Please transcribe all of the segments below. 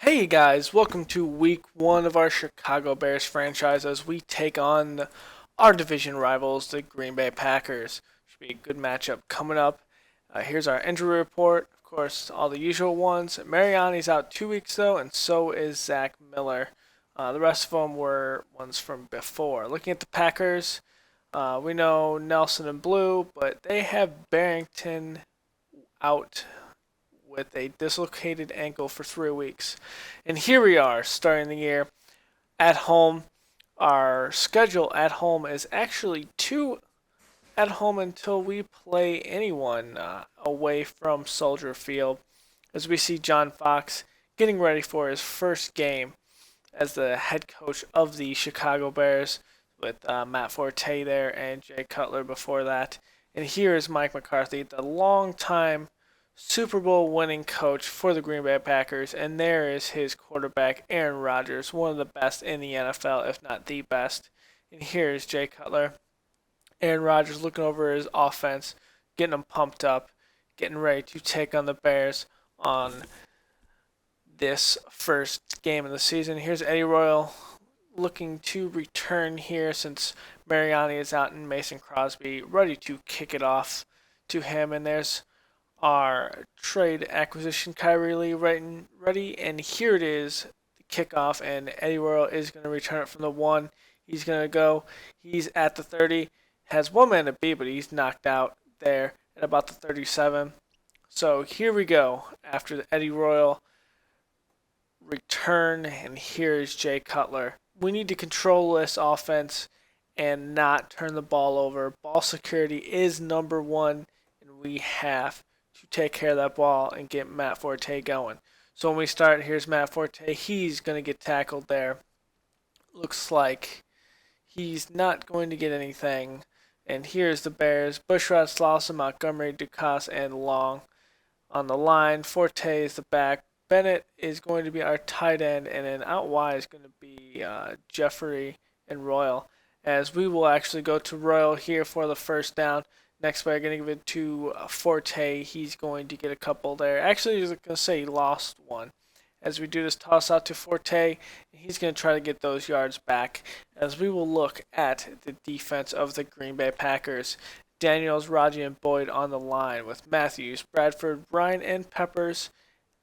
Hey guys, welcome to week one of our Chicago Bears franchise as we take on our division rivals, the Green Bay Packers. Should be a good matchup coming up. Here's our injury report. Of course, all the usual ones. Mariani's out 2 weeks though, and so is Zach Miller. The rest of them were ones from before. Looking at the Packers, we know Nelson and Blue, but they have Barrington out with a dislocated ankle for 3 weeks. And here we are starting the year at home. Our schedule at home is actually two at home until we play anyone away from Soldier Field. As we see John Fox getting ready for his first game as the head coach of the Chicago Bears with Matt Forte there and Jay Cutler before that. And here is Mike McCarthy, the longtime Super Bowl winning coach for the Green Bay Packers, and there is his quarterback, Aaron Rodgers, one of the best in the NFL, if not the best. And here is Jay Cutler. Aaron Rodgers looking over his offense, getting them pumped up, getting ready to take on the Bears on this first game of the season. Here's Eddie Royal looking to return here since Mariani is out and Mason Crosby ready to kick it off to him. And there's our trade acquisition Kyrie Lee ready, and here it is, the kickoff, and Eddie Royal is going to return it from the 1. He's going to go. He's at the 30, has one man to beat, but he's knocked out there at about the 37. So here we go after the Eddie Royal return, and here is Jay Cutler. We need to control this offense and not turn the ball over. Ball security is number one, and we have to take care of that ball and get Matt Forte going. So when we start, here's Matt Forte. He's going to get tackled there. Looks like he's not going to get anything. And here's the Bears. Bushrod, Slauson, Montgomery, Ducasse, and Long on the line. Forte is the back. Bennett is going to be our tight end. And then out wide is going to be Jeffrey and Royal. As we will actually go to Royal here for the first down. Next, we're going to give it to Forte. He's going to get a couple there. Actually, I was going to say he lost one. As we do this toss out to Forte, he's going to try to get those yards back. As we will look at the defense of the Green Bay Packers. Daniels, Raji, and Boyd on the line with Matthews, Bradford, Ryan, and Peppers,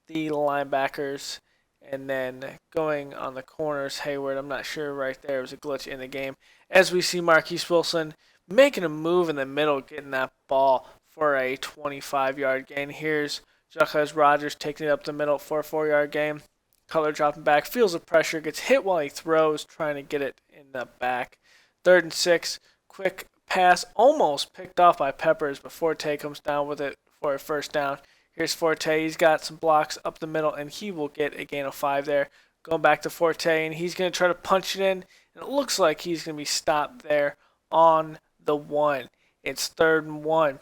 the linebackers. And then going on the corners, Hayward, I'm not sure right there. It was a glitch in the game. As we see Marquise Wilson making a move in the middle, getting that ball for a 25-yard gain. Here's Jacques Rodgers taking it up the middle for a 4-yard gain. Cutler dropping back, feels the pressure, gets hit while he throws, trying to get it in the back. 3rd and 6, quick pass, almost picked off by Peppers, but Forte comes down with it for a first down. Here's Forte, he's got some blocks up the middle, and he will get a gain of 5 there. Going back to Forte, and he's going to try to punch it in, and it looks like he's going to be stopped there on the 1. It's 3rd and 1.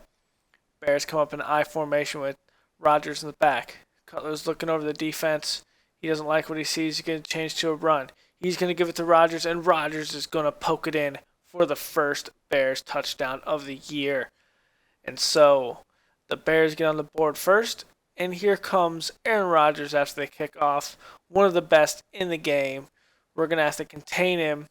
Bears come up in I formation with Rodgers in the back. Cutler's looking over the defense. He doesn't like what he sees. He's going to change to a run. He's going to give it to Rodgers, and Rodgers is going to poke it in for the first Bears touchdown of the year. And so the Bears get on the board first, and here comes Aaron Rodgers after they kick off. One of the best in the game. We're going to have to contain him,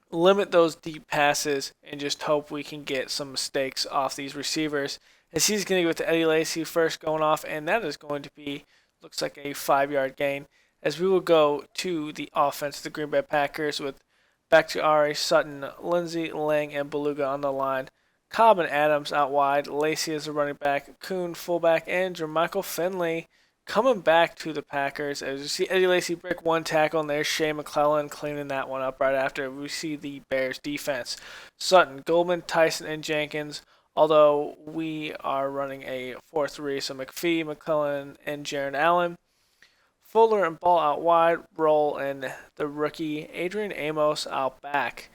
limit those deep passes, and just hope we can get some mistakes off these receivers. As he's going to go to Eddie Lacy first going off, and that is going to be, looks like a 5-yard gain. As we will go to the offense, the Green Bay Packers with Bakhtiari, Sutton, Lindsey, Lang, and Beluga on the line. Cobb and Adams out wide. Lacy is the running back. Kuhn, fullback, and Jermichael Finley coming back to the Packers. As you see Eddie Lacy break one tackle, and there's Shea McClellan cleaning that one up right after. We see the Bears defense. Sutton, Goldman, Tyson, and Jenkins. Although we are running a 4-3, so McPhee, McClellan, and Jaron Allen. Fuller and Ball out wide, Roll, and the rookie Adrian Amos out back.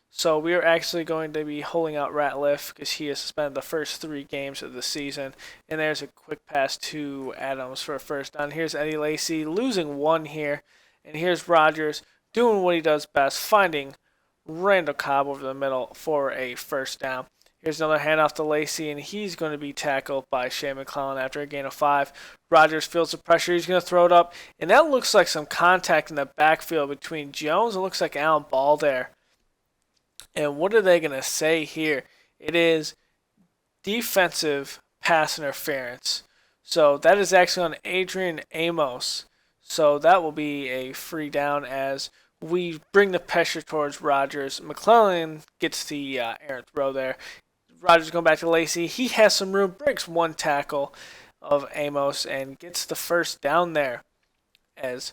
So we are actually going to be holding out Ratliff because he has spent the first 3 games of the season. And there's a quick pass to Adams for a first down. Here's Eddie Lacy losing 1 here. And here's Rodgers doing what he does best, finding Randall Cobb over the middle for a first down. Here's another handoff to Lacey, and he's going to be tackled by Shea McClellan after a gain of 5. Rogers feels the pressure. He's going to throw it up, and that looks like some contact in the backfield between Jones. It looks like Allen Ball there. And what are they going to say here? It is defensive pass interference. So that is actually on Adrian Amos. So that will be a free down as we bring the pressure towards Rogers. McClellan gets the errant throw there. Rogers going back to Lacey. He has some room, breaks one tackle of Amos and gets the first down there as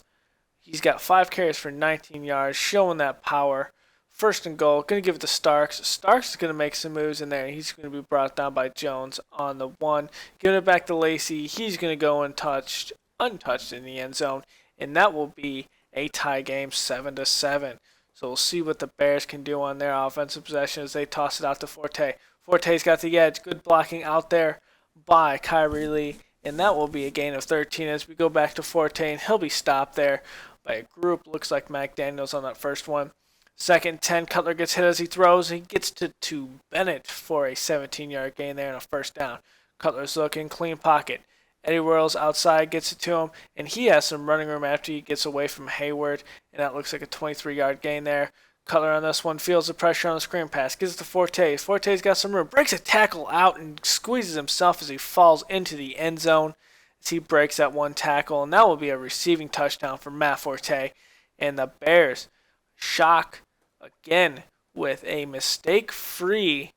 he's got 5 carries for 19 yards, showing that power. First and goal, going to give it to Starks. Starks is going to make some moves in there. He's going to be brought down by Jones on the 1. Giving it back to Lacey. He's going to go untouched in the end zone, and that will be a tie game, 7-7. So we'll see what the Bears can do on their offensive possession as they toss it out to Forte. Forte's got the edge. Good blocking out there by Kyrie Lee, and that will be a gain of 13 as we go back to Forte, and he'll be stopped there by a group. Looks like Mac Daniels on that first one. Second 10, Cutler gets hit as he throws. He gets to Bennett for a 17-yard gain there and a first down. Cutler's looking, clean pocket. Eddie Whirls outside, gets it to him, and he has some running room after he gets away from Hayward, and that looks like a 23-yard gain there. Cutler on this one feels the pressure on the screen pass, gives it to Forte. Forte's got some room, breaks a tackle out and squeezes himself as he falls into the end zone as he breaks that one tackle, and that will be a receiving touchdown for Matt Forte. And the Bears shock again with a mistake-free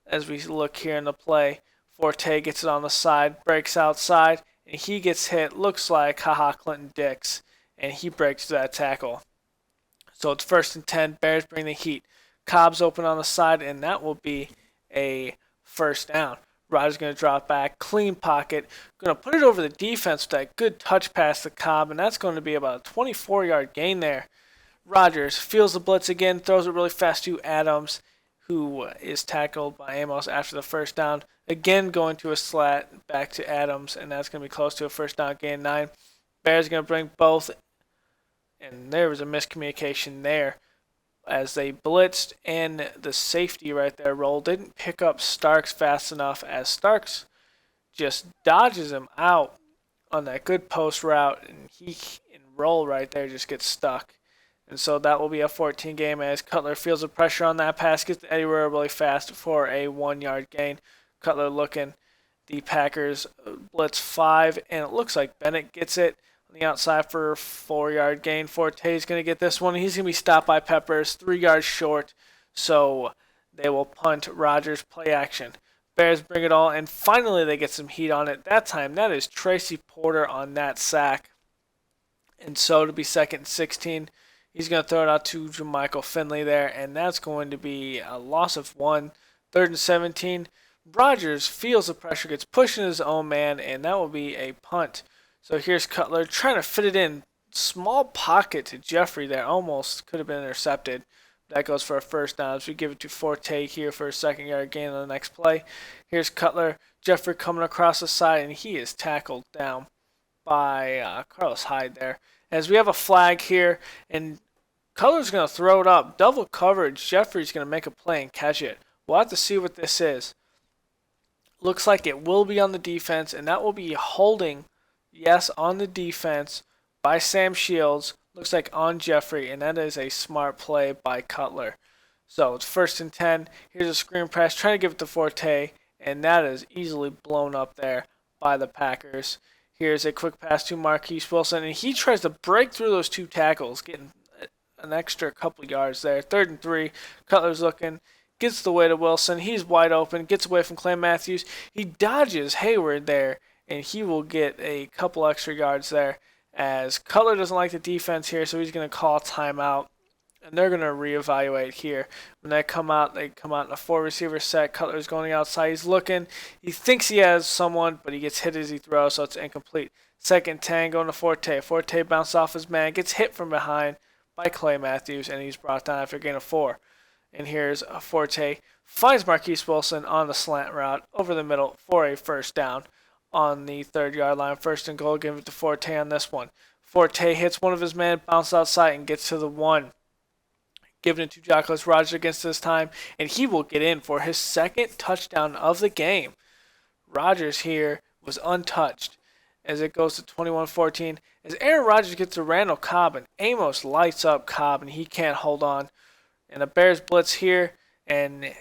as we look here in the play. Forte gets it on the side, breaks outside, and he gets hit. Looks like Clinton Dix, and he breaks that tackle. So it's first and 10. Bears bring the heat. Cobb's open on the side, and that will be a first down. Rogers going to drop back, clean pocket, going to put it over the defense with that good touch pass to Cobb, and that's going to be about a 24-yard gain there. Rogers feels the blitz again, throws it really fast to Adams, who is tackled by Amos after the first down. Again, going to a slat back to Adams, and that's going to be close to a first down gain 9. Bears going to bring both, and there was a miscommunication there as they blitzed, and the safety right there rolled. Didn't pick up Starks fast enough as Starks just dodges him out on that good post route, and he and roll right there just gets stuck. And so that will be a 14 game as Cutler feels the pressure on that pass, gets to Eddie Rowe really fast for a 1-yard gain. Cutler looking. The Packers blitz 5, and it looks like Bennett gets it on the outside for a 4-yard gain. Forte's going to get this one. He's going to be stopped by Peppers, 3 yards short. So they will punt. Rogers play action. Bears bring it all, and finally they get some heat on it. That time, that is Tracy Porter on that sack. And so to be second and 16. He's going to throw it out to Jermichael Finley there, and that's going to be a loss of 1. Third and 17. Rogers feels the pressure, gets pushed in his own man, and that will be a punt. So here's Cutler trying to fit it in. Small pocket to Jeffrey there. Almost could have been intercepted. That goes for a first down as we give it to Forte here for a 2nd-yard gain on the next play. Here's Cutler. Jeffrey coming across the side, and he is tackled down by Carlos Hyde there. As we have a flag here, and Cutler's going to throw it up. Double coverage. Jeffrey's going to make a play and catch it. We'll have to see what this is. Looks like it will be on the defense, and that will be holding, yes, on the defense by Sam Shields. Looks like on Jeffrey, and that is a smart play by Cutler. So it's first and 10. Here's a screen pass, trying to give it to Forte, and that is easily blown up there by the Packers. Here's a quick pass to Marquise Wilson, and he tries to break through those 2 tackles, getting an extra couple yards there. 3rd and 3. Cutler's looking, gets the way to Wilson. He's wide open, gets away from Clay Matthews. He dodges Hayward there, and he will get a couple extra yards there as Cutler doesn't like the defense here, so he's going to call timeout. And they're going to reevaluate here. When they come out in a 4-receiver set. Cutler's going outside. He's looking. He thinks he has someone, but he gets hit as he throws, so it's incomplete. 2nd 10 going to Forte. Forte bounced off his man, gets hit from behind by Clay Matthews, and he's brought down after a gain of 4. And here's Forte. Finds Marquise Wilson on the slant route over the middle for a first down on the 3rd-yard line. 1st and goal. Give it to Forte on this one. Forte hits one of his men, bounces outside, and gets to the 1. Giving it to Jacqueline Rogers against this time, and he will get in for his second touchdown of the game. Rogers here was untouched as it goes to 21-14. As Aaron Rodgers gets to Randall Cobb, and Amos lights up Cobb, and he can't hold on. And the Bears blitz here, and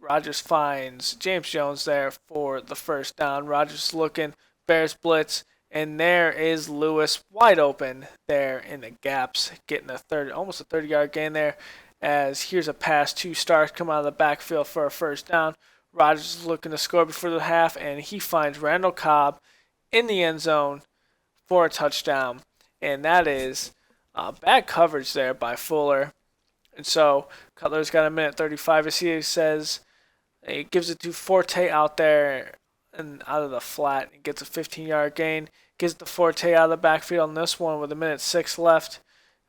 Rodgers finds James Jones there for the first down. Rodgers looking, Bears blitz, and there is Lewis wide open there in the gaps, getting almost a 30-yard gain there. As here's a pass to Starks come out of the backfield for a first down. Rodgers is looking to score before the half, and he finds Randall Cobb in the end zone for a touchdown. And that is bad coverage there by Fuller. And so Cutler's got a minute 35 as he says. He gives it to Forte out there and out of the flat. He gets a 15-yard gain. Gives it to Forte out of the backfield on this one with a minute 6 left.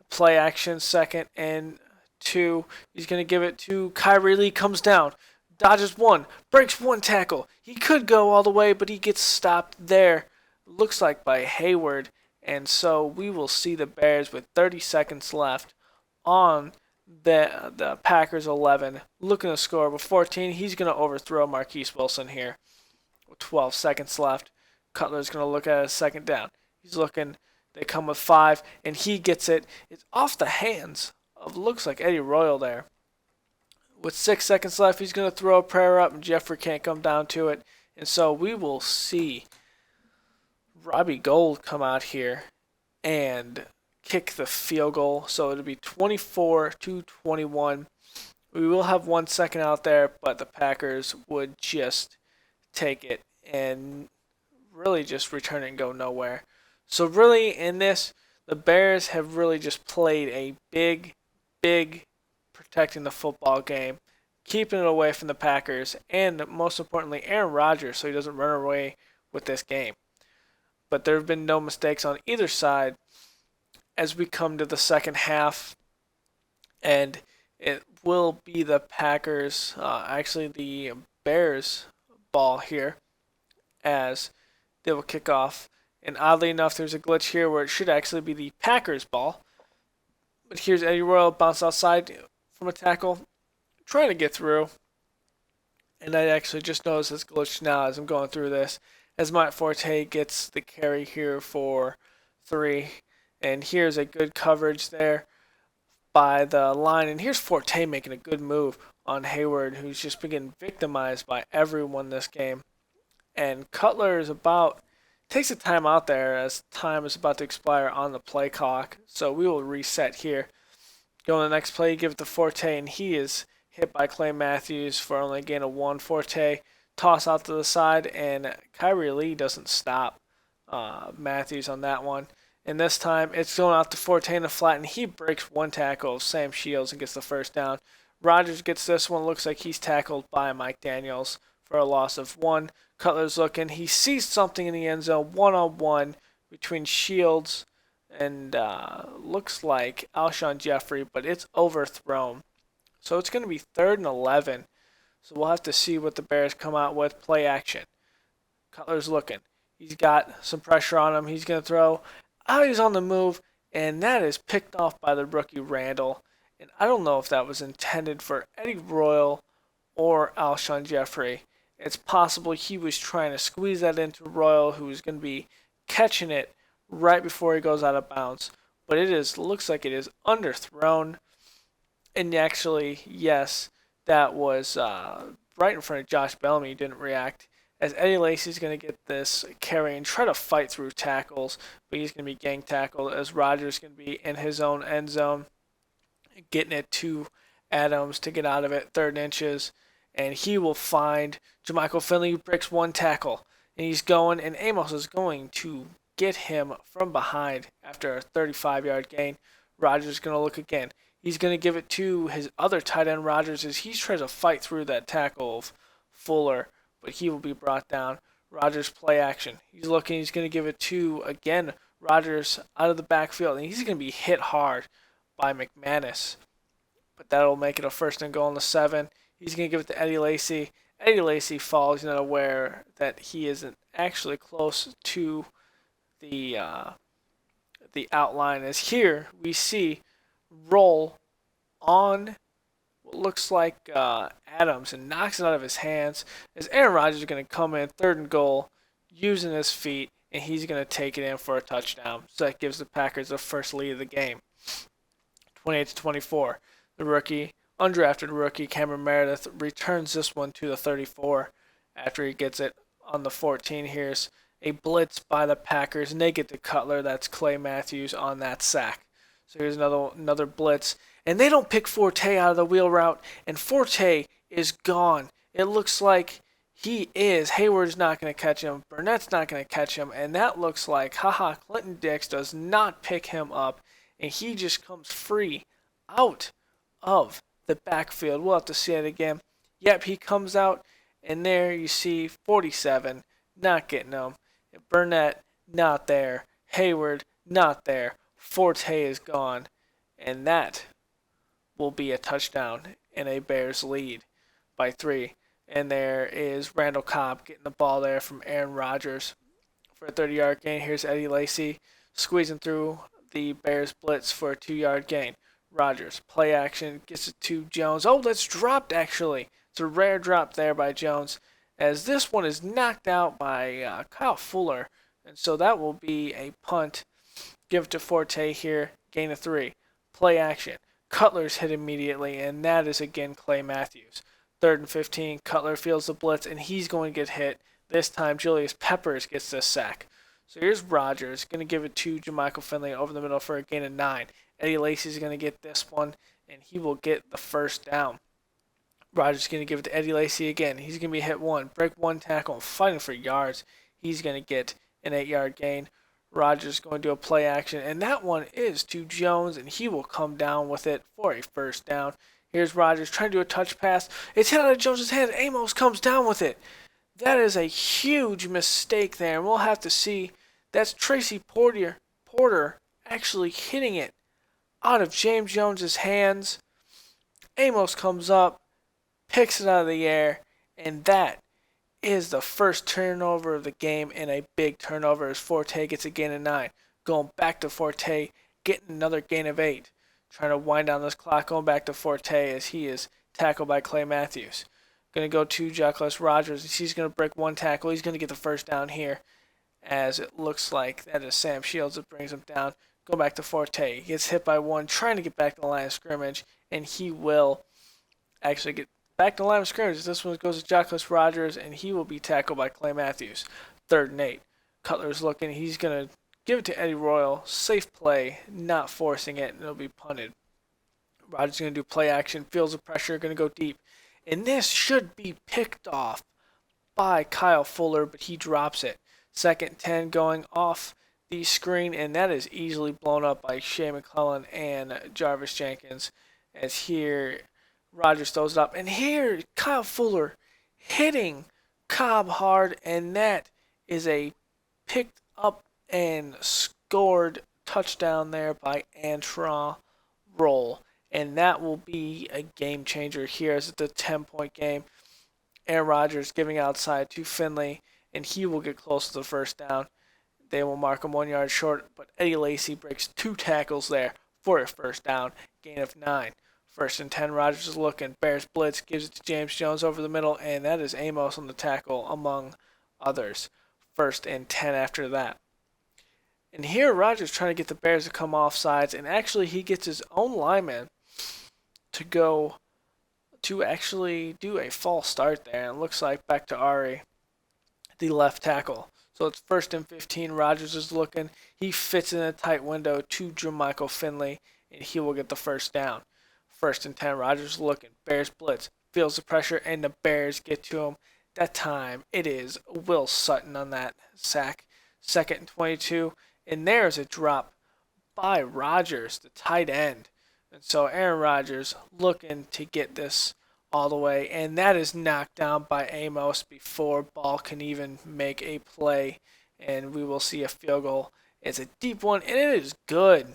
Play action, 2nd and 2. He's going to give it to Kyrie Lee. Comes down. Dodges 1. Breaks 1 tackle. He could go all the way, but he gets stopped there. Looks like by Hayward. And so we will see the Bears with 30 seconds left on the Packers 11, looking to score with 14. He's going to overthrow Marquise Wilson here with 12 seconds left. Cutler's going to look at a second down. He's looking. They come with 5, and he gets it. It's off the hands of, looks like, Eddie Royal there. With 6 seconds left, he's going to throw a prayer up, and Jeffrey can't come down to it. And so we will see Robbie Gould come out here and kick the field goal. So it'll be 24-21. We will have 1 second out there, but the Packers would just take it and really just return it and go nowhere. So really in this, the Bears have really just played a big protecting the football game, keeping it away from the Packers, and most importantly, Aaron Rodgers, so he doesn't run away with this game. But there have been no mistakes on either side as we come to the second half, and it will be the Packers, actually the Bears ball here, as they will kick off. And oddly enough, there's a glitch here where it should actually be the Packers ball. But here's Eddie Royal bounce outside from a tackle, trying to get through. And I actually just noticed this glitch now as I'm going through this, as Matt Forte gets the carry here for 3. And here's a good coverage there by the line. And here's Forte making a good move on Hayward, who's just been getting victimized by everyone this game. And Cutler is takes a time out there as time is about to expire on the play clock. So we will reset here. Go on the next play, give it to Forte, and he is hit by Clay Matthews for only a gain of 1. Forte toss out to the side, and Kyrie Lee doesn't stop Matthews on that one. And this time, it's going out to Forte in the flat, and he breaks 1 tackle of Sam Shields and gets the first down. Rodgers gets this one. Looks like he's tackled by Mike Daniels for a loss of 1. Cutler's looking. He sees something in the end zone, one-on-one between Shields and looks like Alshon Jeffrey, but it's overthrown. So it's going to be 3rd and 11. So we'll have to see what the Bears come out with. Play action. Cutler's looking. He's got some pressure on him. He's going to throw. He's on the move, and that is picked off by the rookie Randall. And I don't know if that was intended for Eddie Royal or Alshon Jeffrey. It's possible he was trying to squeeze that into Royal, who is going to be catching it right before he goes out of bounds. But looks like it is underthrown. And actually, yes, that was right in front of Josh Bellamy. He didn't react. As Eddie Lacy's going to get this carry and try to fight through tackles, but he's going to be gang tackled as Rodgers is going to be in his own end zone, getting it to Adams to get out of it, 3rd inches. And he will find Jermichael Finley, who breaks 1 tackle. And he's going, and Amos is going to get him from behind after a 35-yard gain. Rodgers is going to look again. He's going to give it to his other tight end, Rodgers, as he tries to fight through that tackle of Fuller, but he will be brought down. Rodgers play action. He's looking. He's going to give it to, again, Rodgers out of the backfield. And he's going to be hit hard by McManus. But that'll make it a 1st and goal on the 7. He's going to give it to Eddie Lacy. Eddie Lacy falls. He's not aware that he isn't actually close to the outline. As here we see roll on what looks like Adams and knocks it out of his hands. As Aaron Rodgers is going to come in 3rd and goal using his feet, and he's going to take it in for a touchdown. So that gives the Packers the first lead of the game. 28-24. The undrafted rookie Cameron Meredith returns this one to the 34 after he gets it on the 14. Here's a blitz by the Packers, and they get to Cutler. That's Clay Matthews on that sack. So here's another blitz, and they don't pick Forte out of the wheel route, and Forte is gone. It looks like he is. Hayward's not going to catch him. Burnett's not going to catch him, and that looks like, Clinton Dix does not pick him up, and he just comes free out of the backfield. We'll have to see it again. Yep, he comes out, and there you see 47 not getting him. Burnett not there. Hayward not there. Forte is gone, and that will be a touchdown and a Bears lead by 3. And there is Randall Cobb getting the ball there from Aaron Rodgers for a 30-yard gain. Here's Eddie Lacy squeezing through the Bears blitz for a 2-yard gain. Rodgers, play action, gets it to Jones. Oh, that's dropped actually. It's a rare drop there by Jones, as this one is knocked out by Kyle Fuller. And so that will be a punt. Give it to Forte here, gain of 3. Play action. Cutler's hit immediately, and that is again Clay Matthews. 3rd and 15, Cutler feels the blitz, and he's going to get hit. This time, Julius Peppers gets this sack. So here's Rodgers, going to give it to Jermichael Finley over the middle for a gain of 9. Eddie Lacy's going to get this one, and he will get the first down. Rodgers is going to give it to Eddie Lacy again. He's going to be hit 1, break 1 tackle, fighting for yards. He's going to get an 8-yard gain. Rodgers going to do a play action, and that one is to Jones, and he will come down with it for a first down. Here's Rodgers trying to do a touch pass. It's hit out of Jones' hands. Amos comes down with it. That is a huge mistake there, and we'll have to see. That's Tracy Porter actually hitting it out of James Jones' hands. Amos comes up, picks it out of the air, and that is the first turnover of the game, and a big turnover as Forte gets a gain of 9. Going back to Forte, getting another gain of 8. Trying to wind down this clock, going back to Forte as he is tackled by Clay Matthews. Going to go to Jacqueline Rodgers. He's going to break 1 tackle. He's going to get the first down here, as it looks like that is Sam Shields that brings him down. Go back to Forte. He gets hit by 1, trying to get back to the line of scrimmage, and he will actually get back to the line of scrimmage. This one goes to Jacqueline Rodgers, and he will be tackled by Clay Matthews. 3rd and 8. Cutler's looking. He's going to give it to Eddie Royal. Safe play, not forcing it, and it'll be punted. Rodgers going to do play action, feels the pressure, going to go deep. And this should be picked off by Kyle Fuller, but he drops it. 2nd and 10 going off the screen, and that is easily blown up by Shea McClellan and Jarvis Jenkins. As here, Rodgers throws it up. And here, Kyle Fuller hitting Cobb hard, and that is a picked up and scored touchdown there by Antrell Roll. And that will be a game changer here as it's a 10-point game. Aaron Rodgers giving outside to Finley, and he will get close to the first down. They will mark him 1 yard short, but Eddie Lacy breaks 2 tackles there for a first down, gain of 9. 1st and 10, Rodgers is looking. Bears blitz, gives it to James Jones over the middle, and that is Amos on the tackle, among others. 1st and 10 after that. And here, Rodgers trying to get the Bears to come off sides, and actually he gets his own lineman to go to actually do a false start there. And it looks like back to Ari, the left tackle. So it's 1st and 15. Rodgers is looking. He fits in a tight window to Jermichael Finley, and he will get the first down. 1st and 10. Rodgers is looking. Bears blitz. Feels the pressure, and the Bears get to him. That time it is Will Sutton on that sack. 2nd and 22. And there's a drop by Rodgers, the tight end. And so Aaron Rodgers looking to get this all the way. And that is knocked down by Amos before Ball can even make a play. And we will see a field goal. It's a deep one, and it is good.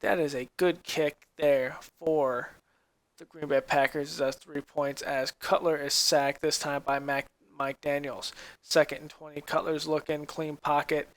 That is a good kick there for the Green Bay Packers. That's 3 points as Cutler is sacked, this time by Mike Daniels. 2nd and 20. Cutler's looking, clean pocket.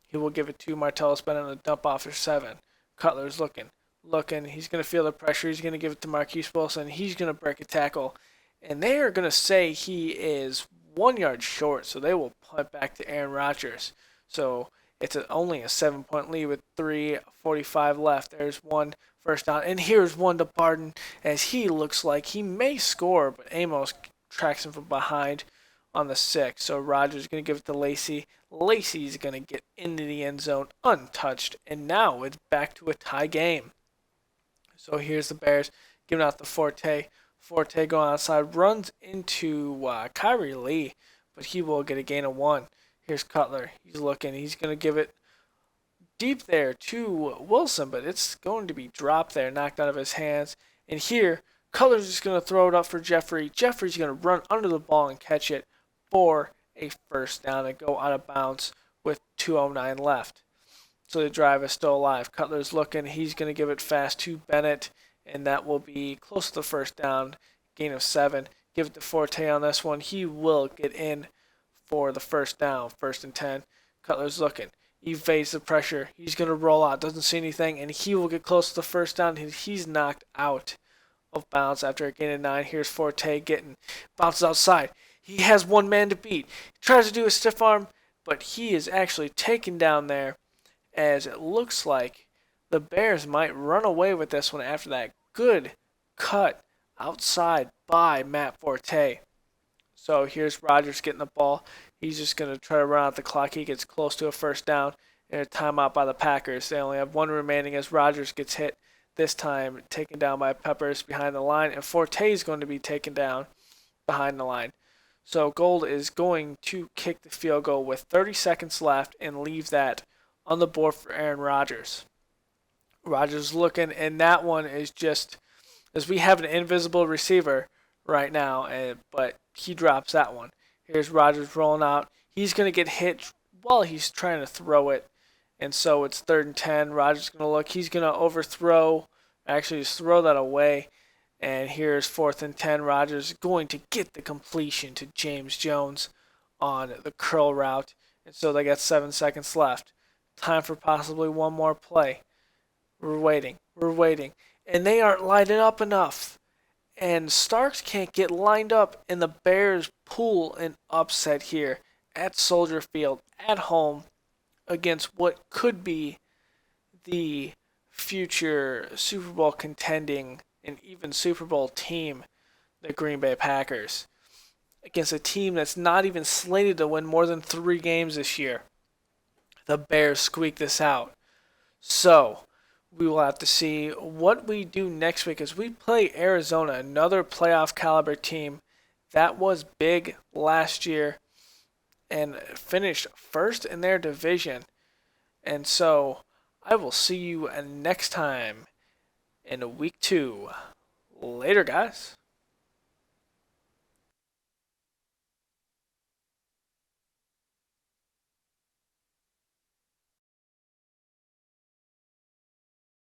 He will give it to Martellus Bennett on the dump off for 7. Cutler's looking. looking. He's going to feel the pressure. He's going to give it to Marquise Wilson. He's going to break a tackle. And they are going to say he is 1 yard short, so they will punt back to Aaron Rodgers. So it's only a 7-point lead with 3:45 left. There's one first down. And here's one to Barton as he looks like he may score, but Amos tracks him from behind on the 6. So Rodgers is going to give it to Lacey. Lacey's going to get into the end zone untouched. And now it's back to a tie game. So here's the Bears giving out the Forte. Forte going outside, runs into Kyrie Lee, but he will get a gain of 1. Here's Cutler. He's looking. He's going to give it deep there to Wilson, but it's going to be dropped there, knocked out of his hands. And here, Cutler's just going to throw it up for Jeffrey. Jeffrey's going to run under the ball and catch it for a first down and go out of bounds with 2:09 left. So the drive is still alive. Cutler's looking. He's going to give it fast to Bennett, and that will be close to the first down, gain of 7. Give it to Forte on this one. He will get in for the first down, 1st and 10. Cutler's looking. He evades the pressure. He's going to roll out, doesn't see anything, and he will get close to the first down. He's knocked out of bounds after a gain of 9. Here's Forte getting bounces outside. He has one man to beat. He tries to do a stiff arm, but he is actually taken down there, as it looks like the Bears might run away with this one after that good cut outside by Matt Forte. So here's Rodgers getting the ball. He's just going to try to run out the clock. He gets close to a first down and a timeout by the Packers. They only have 1 remaining as Rodgers gets hit, this time taken down by Peppers behind the line, and Forte is going to be taken down behind the line. So Gold is going to kick the field goal with 30 seconds left and leave that on the board for Aaron Rodgers. Rodgers looking, and that one is just, as we have an invisible receiver right now, but he drops that one. Here's Rodgers rolling out. He's going to get hit while he's trying to throw it, and so it's 3rd and 10. Rodgers is going to look. He's going to overthrow, actually just throw that away, and here's 4th and 10. Rodgers is going to get the completion to James Jones on the curl route, and so they got 7 seconds left. Time for possibly one more play. We're waiting, and they aren't lining up enough. And Starks can't get lined up, and the Bears pull an upset here at Soldier Field, at home, against what could be the future Super Bowl contending and even Super Bowl team, the Green Bay Packers, against a team that's not even slated to win more than 3 games this year. The Bears squeak this out. So we will have to see what we do next week as we play Arizona, another playoff caliber team that was big last year and finished first in their division. And so I will see you next time in week 2. Later, guys.